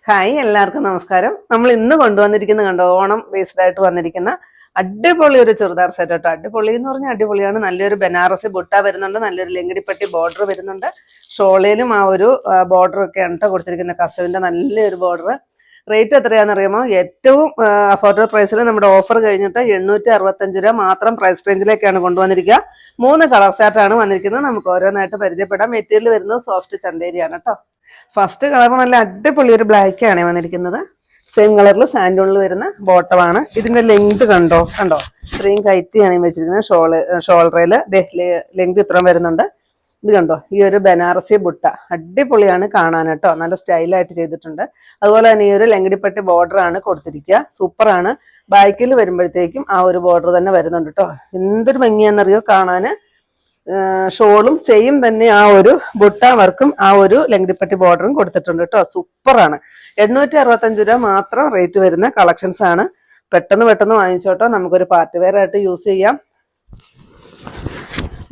Hi എല്ലാവർക്കും നമസ്കാരം. നമ്മൾ ഇന്ന് കൊണ്ടുവന്നിരിക്കുന്നത് കണ്ടോ, ഓണം ബേസ്ഡ് ആയിട്ട് വന്നിരിക്കുന്ന അടിപൊളി ഒരു ചുരിദാർ സെറ്റ് കേട്ടോ. അടിപൊളി എന്ന് പറഞ്ഞാൽ അടിപൊളിയാണ്. നല്ലൊരു ബനാറസി ബുട്ട വരുന്നുണ്ട്, നല്ലൊരു ലെങ്കിടിപ്പട്ടി ബോർഡർ വരുന്നുണ്ട്. ഷോളയിലും ആ ഒരു ബോർഡർ ഒക്കെയാണ് കേട്ടോ കൊടുത്തിരിക്കുന്നത്, കസവിന്റെ നല്ലൊരു ബോർഡർ. റേറ്റ് എത്രയാണെന്ന് അറിയാമോ? ഏറ്റവും അഫോർഡബിൾ പ്രൈസിൽ നമ്മുടെ ഓഫർ കഴിഞ്ഞിട്ട് 865 രൂപ മാത്രം പ്രൈസ് റേഞ്ചിലേക്കാണ് കൊണ്ടുവന്നിരിക്കുക. 3 കളർ ചാർട്ടാണ് വന്നിരിക്കുന്നത്. നമുക്ക് ഓരോന്നായിട്ട് പരിചയപ്പെടാം. മെറ്റീരിയൽ വരുന്നത് സോഫ്റ്റ് ചന്തേരിയാണ് കേട്ടോ. ഫസ്റ്റ് കളർ നല്ല അടിപൊളി ഒരു ബ്ലാക്ക് ആണ് വന്നിരിക്കുന്നത്. സെയിം കളറിൽ സാൻഡൂണിൽ വരുന്ന ബോട്ടമാണ്. ഇതിന്റെ ലെങ്ത് കണ്ടോ, ഇത്രയും കയറ്റിയാണ് വെച്ചിരിക്കുന്നത്. ഷോൾഡറിൽ ലെങ്ത് ഇത്രയും വരുന്നുണ്ട്. ഇത് കണ്ടോ, ഈ ഒരു ബനാറസി ബുട്ട അടിപൊളിയാണ് കാണാൻ കേട്ടോ. നല്ല സ്റ്റൈലായിട്ട് ചെയ്തിട്ടുണ്ട്. അതുപോലെ തന്നെ ഈ ഒരു ലെങ്കിടിപ്പട്ടി ബോർഡർ ആണ് കൊടുത്തിരിക്കുക. സൂപ്പറാണ്. ബാക്കിൽ വരുമ്പോഴത്തേക്കും ആ ഒരു ബോർഡർ തന്നെ വരുന്നുണ്ട് കേട്ടോ. എന്തൊരു ഭംഗിയാണെന്നറിയോ കാണാന്. ഷോളും സെയിം തന്നെ ആ ഒരു ബുട്ട വർക്കും ആ ഒരു ലെങ്കിടിപ്പട്ടി ബോർഡറും കൊടുത്തിട്ടുണ്ട് കേട്ടോ. സൂപ്പറാണ്. 865 രൂപ മാത്രം റേറ്റ് വരുന്ന കളക്ഷൻസ് ആണ്. പെട്ടെന്ന് വാങ്ങിച്ചോട്ടോ. നമുക്കൊരു പാർട്ടി വെയർ ആയിട്ട് യൂസ് ചെയ്യാം.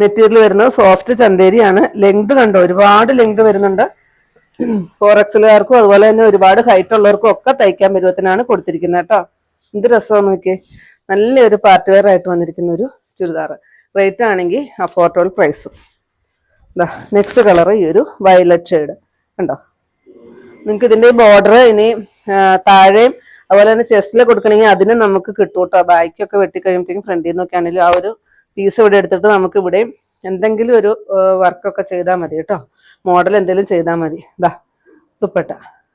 മെറ്റീരിയൽ വരുന്നത് സോഫ്റ്റ് ചന്തേരിയാണ്. ലെങ്ത് കണ്ടോ, ഒരുപാട് ലെങ്ത് വരുന്നുണ്ട്. 4XLകാർക്കും അതുപോലെ തന്നെ ഒരുപാട് ഹൈറ്റ് ഉള്ളവർക്കും ഒക്കെ തയ്ക്കാൻ പരുവത്തിനാണ് കൊടുത്തിരിക്കുന്നത് കേട്ടോ. എന്ത് രസമാണ് നോക്കിയേ. നല്ലൊരു പാർട്ടി വെയർ ആയിട്ട് വന്നിരിക്കുന്ന ഒരു ചുരിദാർ. റേറ്റ് ആണെങ്കിൽ അഫോർഡബിൾ പ്രൈസും. നെക്സ്റ്റ് കളർ ഈ ഒരു വയലറ്റ് ഷെയ്ഡ് കണ്ടോ. നിങ്ങൾക്ക് ഇതിന്റെ ബോർഡർ ഇനി താഴെയും അതുപോലെ തന്നെ ചെസ്റ്റിൽ കൊടുക്കണമെങ്കിൽ അതിന് നമുക്ക് കിട്ടും കേട്ടോ. ബാക്കൊക്കെ വെട്ടിക്കഴിയുമ്പോഴത്തേക്കും ഫ്രണ്ടിൽ നിന്നൊക്കെ ആണെങ്കിലും ആ ഒരു പീസ് ഇവിടെ എടുത്തിട്ട് നമുക്ക് ഇവിടെ എന്തെങ്കിലും ഒരു വർക്കൊക്കെ ചെയ്താൽ മതി കേട്ടോ. മോഡൽ എന്തെങ്കിലും ചെയ്താൽ മതി. ദുപ്പട്ട.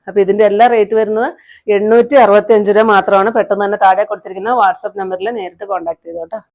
അപ്പൊ ഇതിന്റെ എല്ലാ റേറ്റ് വരുന്നത് 865 രൂപ മാത്രമാണ്. പെട്ടെന്ന് തന്നെ താഴെ കൊടുത്തിരിക്കുന്ന വാട്സപ്പ് നമ്പറിൽ നേരിട്ട് കോൺടാക്ട് ചെയ്തോട്ടോ.